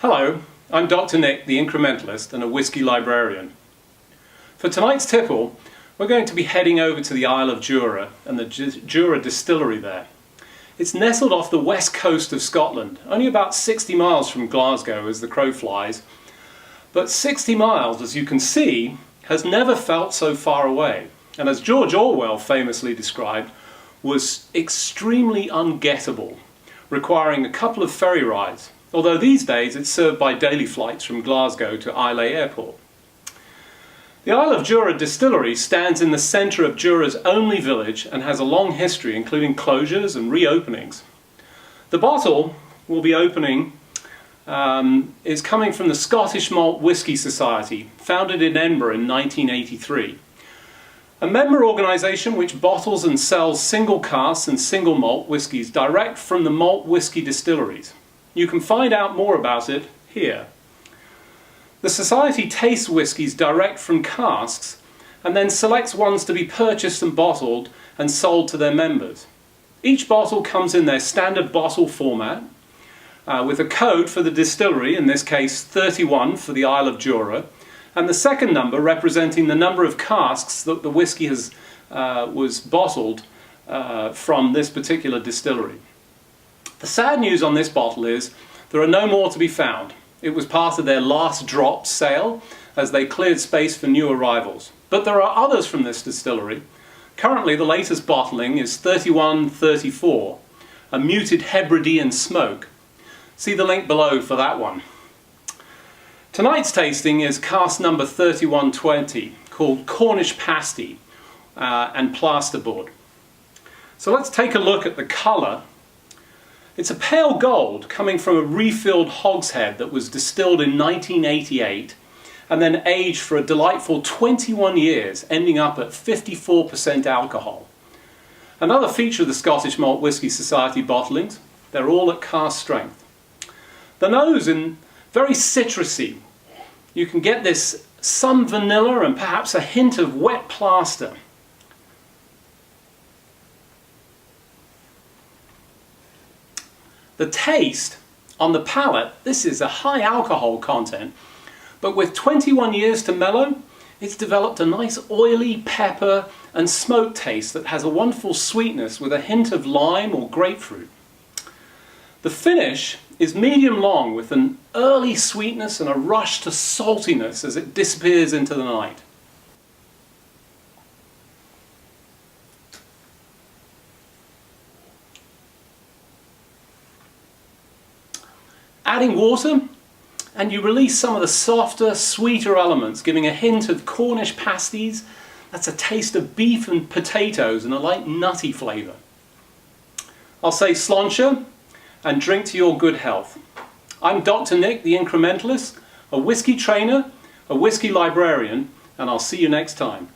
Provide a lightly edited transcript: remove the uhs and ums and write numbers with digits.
Hello, I'm Dr. Nick, the incrementalist and a whisky librarian. For tonight's tipple, we're going to be heading over to the Isle of Jura and the Jura distillery there. It's nestled off the west coast of Scotland, only about 60 miles from Glasgow as the crow flies. But 60 miles, as you can see, has never felt so far away, and as George Orwell famously described, was extremely ungettable, requiring a couple of ferry rides, although these days it's served by daily flights from Glasgow to Islay Airport. The Isle of Jura distillery stands in the centre of Jura's only village and has a long history, including closures and reopenings. The bottle will be opening is coming from the Scottish Malt Whisky Society, founded in Edinburgh in 1983. A member organisation which bottles and sells single casks and single malt whiskies direct from the malt whisky distilleries. You can find out more about it here. The Society tastes whiskies direct from casks and then selects ones to be purchased and bottled and sold to their members. Each bottle comes in their standard bottle format with a code for the distillery, in this case 31 for the Isle of Jura, and the second number representing the number of casks that the whisky was bottled from this particular distillery. The sad news on this bottle is there are no more to be found. It was part of their last drop sale as they cleared space for new arrivals. But there are others from this distillery. Currently the latest bottling is 3134, a muted Hebridean smoke. See the link below for that one. Tonight's tasting is cask number 3120, called Cornish Pastie and Plaster-board. So let's take a look at the colour. It's a pale gold coming from a refilled hogshead that was distilled in 1988 and then aged for a delightful 21 years, ending up at 54% alcohol. Another feature of the Scottish Malt Whisky Society bottlings, they're all at cask strength. The nose is very citrusy. You can get this some vanilla and perhaps a hint of wet plaster. The taste, on the palate, this is a high alcohol content, but with 21 years to mellow, it's developed a nice oily pepper and smoke taste that has a wonderful sweetness with a hint of lime or grapefruit. The finish is medium long with an early sweetness and a rush to saltiness as it disappears into the night. Adding water, and you release some of the softer, sweeter elements, giving a hint of Cornish pasties. That's a taste of beef and potatoes and a light nutty flavour. I'll say slàinte and drink to your good health. I'm Dr. Nick, the incrementalist, a whisky trainer, a whisky librarian, and I'll see you next time.